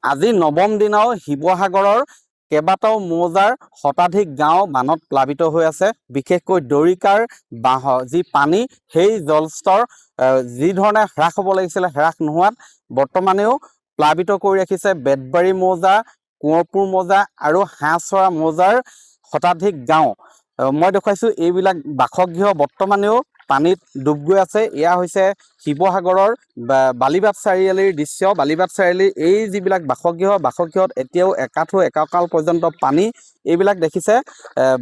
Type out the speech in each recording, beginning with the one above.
আজি নৱম দিনাও শিৱসাগৰৰ কেইবাটাও মৌজাৰ শতাধিক গাঁও বানত প্লাবিত হৈ আছে। বিশেষকৈ দৰিকাৰ যি পানী সেই জলস্তৰ যি ধৰণে হ্ৰাস হ'ব লাগিছিলে হ্ৰাস নোহোৱাত বৰ্তমানেও প্লাবিত কৰি ৰাখিছে বেতবাৰী মৌজা, কোঁৱৰপুৰ মৌজা আৰু হাঁহচৰা মৌজাৰ শতাধিক গাঁও। মই দেখুৱাইছোঁ এইবিলাক বাসগৃহ বৰ্তমানেও পানীত ডুব গৈ আছে। এয়া হৈছে শিৱসাগৰৰ বালিবাট চাৰিআলিৰ দৃশ্য। বালিবাট চাৰিআলিৰ এই যিবিলাক বাসগৃহত এতিয়াও এককাল পৰ্যন্ত পানী। এইবিলাক দেখিছে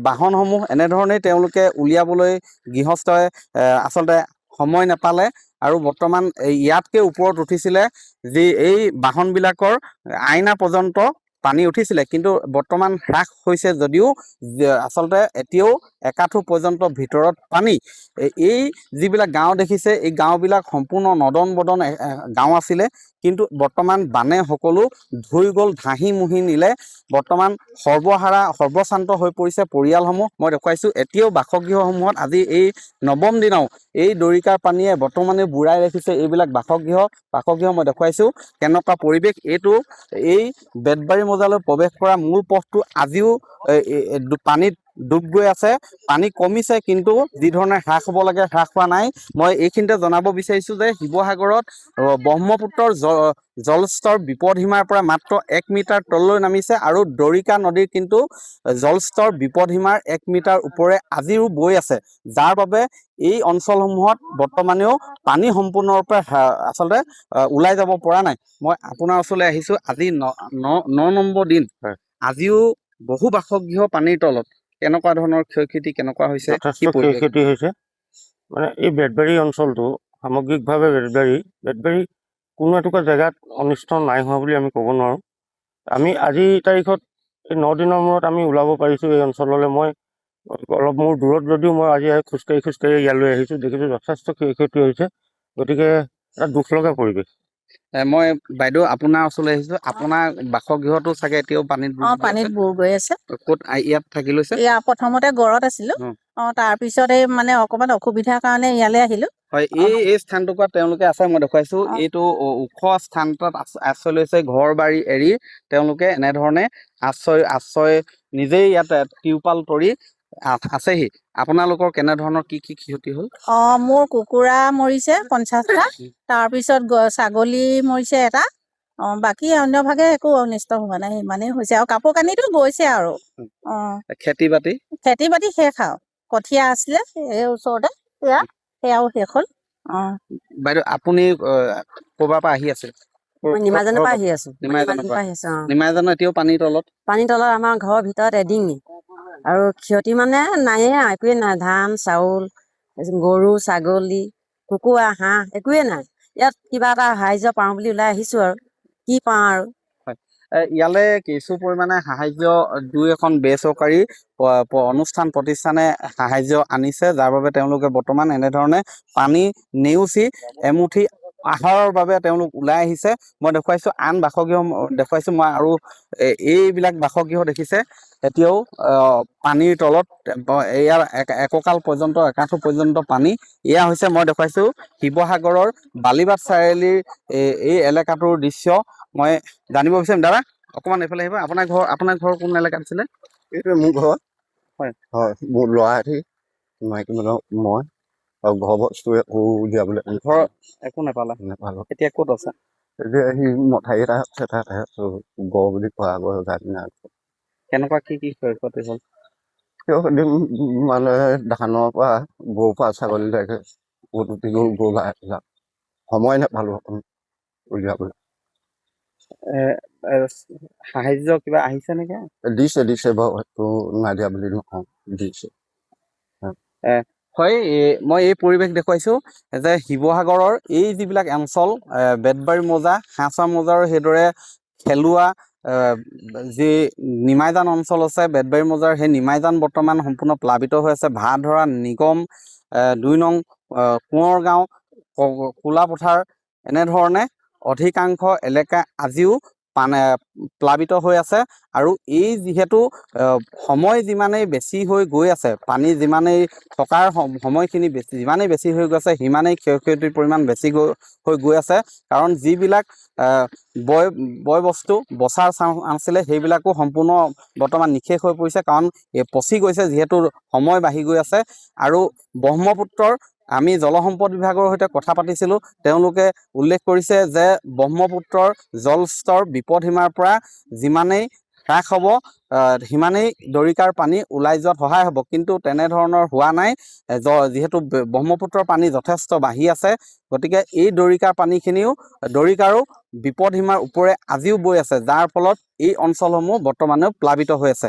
বাহনসমূহ এনেধৰণেই তেওঁলোকে উলিয়াবলৈ গৃহস্থই আচলতে সময় নাপালে আৰু বৰ্তমান ইয়াতকৈ ওপৰত উঠিছিলে যি এই বাহনবিলাকৰ আইনা পৰ্যন্ত পানী উঠিছিলে, কিন্তু বৰ্তমান হ্ৰাস হৈছে যদিও আচলতে এতিয়াও একাঠু পৰ্যন্ত ভিতৰত পানী। এই যিবিলাক গাঁও দেখিছে এই গাঁওবিলাক সম্পূৰ্ণ নদন বদন গাঁও আছিলে, কিন্তু বৰ্তমান বানে সকলো ধুই গ'ল, ধাহি মুহি নিলে। বৰ্তমান সৰ্বশান্ত হৈ পৰিছে পৰিয়ালসমূহ। মই দেখুৱাইছোঁ এতিয়াও বাসগৃহসমূহত আজি এই নৱম দিনাও এই দৰিকাৰ পানীয়ে বৰ্তমানে বুঢ়াই ৰাখিছে এইবিলাক বাসগৃহ। মই দেখুৱাইছোঁ কেনেকুৱা পৰিৱেশ। এই বেতবাৰী মৌজালৈ প্ৰৱেশ কৰা মূল পথটো আজিও পানীত ডুব গৈ আছে। পানী কমিছে, কিন্তু যি ধৰণে হ্ৰাস হ'ব লাগে হ্ৰাস হোৱা নাই। মই এইখিনিতে জনাব বিচাৰিছোঁ যে শিৱসাগৰত ব্ৰহ্মপুত্ৰৰ জলস্তৰ বিপদসীমাৰ পৰা মাত্ৰ 1 মিটাৰ তললৈ নামিছে আৰু দৰিকা নদীৰ কিন্তু জলস্তৰ বিপদসীমাৰ 1 মিটাৰ ওপৰে আজিও বৈ আছে, যাৰ বাবে এই অঞ্চলসমূহত বৰ্তমানেও পানী সম্পূৰ্ণৰূপে আচলতে ওলাই যাব পৰা নাই। মই আপোনাৰ ওচৰলৈ আহিছোঁ। আজি ন নম্বৰ দিন, আজিও বহু বাসগৃহ পানীৰ তলত। কেনেকুৱা ধৰণৰ ক্ষয়ক্ষতি কেনেকুৱা হৈছে? যথেষ্ট ক্ষয়ক্ষতি হৈছে। মানে এই বেতবাৰী অঞ্চলটো সামগ্ৰিকভাৱে বেতবাৰী কোনো এটুকুৰা জেগাত অনিষ্ট নাই হোৱা বুলি আমি ক'ব নোৱাৰোঁ। আমি আজিৰ তাৰিখত এই 9 দিনৰ মূৰত আমি ওলাব পাৰিছোঁ এই অঞ্চললৈ। মই অলপ মোৰ দূৰত যদিও মই আজি খোজকাঢ়ি ইয়ালৈ আহিছোঁ, দেখিছোঁ যথেষ্ট ক্ষয়ক্ষতি হৈছে। গতিকে এটা দুখ লগা পৰিৱেশ। মই বাইদেউ আপোনাৰ ওচৰলৈ আহিছোঁ। আপোনাৰ বাসগৃহটো চাগে এতিয়াও পানীত বুৰ গৈ আছে। ক'ত ইয়াত থাকি লৈছে? প্ৰথমতে গড়ত আছিলোঁ। তাৰপিছত এই মানে অকণমান অসুবিধাৰ কাৰণে ইয়ালৈ আহিলোঁ। হয়, এই স্থানটুকুৰাত তেওঁলোকে আছে। মই দেখুৱাইছোঁ এইটো ওখ স্থান এটাত আশ্ৰয় লৈছে। ঘৰ বাৰী এৰি তেওঁলোকে এনেধৰণে আশ্ৰয় নিজেই ইয়াত টিউপাল তৰি আছেহি। আপোনালোকৰ কেনেধৰণৰ কি ক্ষতি হ'ল? মোৰ কুকুৰা মৰিছে 50টা, তাৰপিছত ছাগলী মৰিছে এটা। বাকী অন্যভাগে একো অনিষ্ট হোৱা নাই, ইমানেই হৈছে। আৰু কাপোৰ কানিটো গৈছে আৰু। খেতি বাতি শেষ আৰু। কঠীয়া আছিলে এই ওচৰতে, সেয়াও শেষ হ'ল। বাইদেউ আপুনি ক'ৰবাৰ পৰা আহি আছে? নিমাজানৰ পৰা আহি আছোঁ। নিমাজানৰ এতিয়াও পানীৰ তলত আমাৰ ঘৰৰ ভিতৰত এডিঙি আৰু ক্ষতি মানে নায়ে, একোৱে নাই। ধান চাউল, গৰু ছাগলী, কুকুৰা হাঁহ একোৱে নাই। ইয়াত কিবা এটা সাহাৰ্য পাওঁ বুলি ওলাই আহিছোঁ, আৰু কি পাওঁ আৰু। ইয়ালৈ কিছু পৰিমাণে সাহাৰ্য দুই এখন বেচৰকাৰী অনুষ্ঠান প্ৰতিষ্ঠানে সাহাৰ্য আনিছে, যাৰ বাবে তেওঁলোকে বৰ্তমান এনেধৰণে পানী নেওচি এমুঠি আহাৰৰ বাবে তেওঁলোক ওলাই আহিছে। মই দেখুৱাইছোঁ আন বাসগৃহ দেখুৱাইছোঁ মই, আৰু এইবিলাক বাসগৃহ দেখিছে এতিয়াও পানীৰ তলত। ইয়াৰ একাঠু পৰ্যন্ত পানী। এয়া হৈছে মই দেখুৱাইছোঁ শিৱসাগৰৰ বালিবাট চাৰিআলিৰ এই এলেকাটোৰ দৃশ্য। মই জানিব বিচাৰিম, দাদা অকণমান এইফালে আহিব। আপোনাৰ ঘৰ কোন এলেকাত আছিলে? এইটোৱে মোৰ ঘৰ। হয়, মোৰ ল'ৰা এটি, মাইকী মানুহ মই, আৰু ঘৰ বস্তু উলিয়াবলৈ ঘৰ একো নাপালো। এতিয়া ক'ত আছে? এতিয়া সি মঠাই এটা আছে, তাত গড় বুলি কোৱা কেনেকুৱা কি ক্ষয়ক্ষতি হ'ল? মানে ধানৰ পৰা গৰুৰ পৰা ছাগলীলৈকে গৰু সময় নাপালো উলিয়াবলৈ। সাহাৰ্য কিবা আহিছে নেকি? দিছে বাৰু, সেইটো নাই দিয়া বুলি নকওঁ, দিছে। হয়, মই এই পৰিৱেশ দেখুৱাইছোঁ যে শিৱসাগৰৰ এই যিবিলাক অঞ্চল বেতবাৰী মৌজা, হাঁহচৰা মৌজাৰ সেইদৰে খেলুৱা যি নিমাইজান অঞ্চল আছে বেতবাৰী মৌজাৰ, সেই নিমাইজান বৰ্তমান সম্পূৰ্ণ প্লাবিত হৈ আছে। ভাধৰা, নিগম, 2 নং কোঁৱৰ গাঁও, কোলাপথাৰ, এনেধৰণে অধিকাংশ এলেকা আজিও প্লাবিত হৈ আছে। আৰু এই যিহেতু সময় যিমানেই বেছি হৈ গৈ আছে, পানী যিমানেই থকাৰ সময়খিনি যিমানেই বেছি হৈ গৈছে, সিমানেই ক্ষয়ক্ষতিৰ পৰিমাণ বেছি হৈ গৈ আছে। কাৰণ যিবিলাক বয় বস্তু বচাৰ চান্স আছিলে সেইবিলাকো সম্পূৰ্ণ বৰ্তমান নিঃশেষ হৈ পৰিছে, কাৰণ পচি গৈছে যিহেতু সময় বাঢ়ি গৈ আছে। আৰু ব্ৰহ্মপুত্ৰৰ আমি জলসম্পদ বিভাগৰ সৈতে কথা পাতিছিলোঁ, তেওঁলোকে উল্লেখ কৰিছে যে ব্ৰহ্মপুত্ৰৰ জলস্তৰ বিপদসীমাৰ পৰা যিমানেই হ্ৰাস হ'ব সিমানেই দৰিকাৰ পানী ওলাই যোৱাত সহায় হ'ব, কিন্তু তেনেধৰণৰ হোৱা নাই। যিহেতু ব্ৰহ্মপুত্ৰৰ পানী যথেষ্ট বাঢ়ি আছে, গতিকে এই দৰিকাৰ পানীখিনিও দৰিকাৰো বিপদসীমাৰ ওপৰে আজিও বৈ আছে, যাৰ ফলত এই অঞ্চলসমূহ বৰ্তমানেও প্লাবিত হৈ আছে।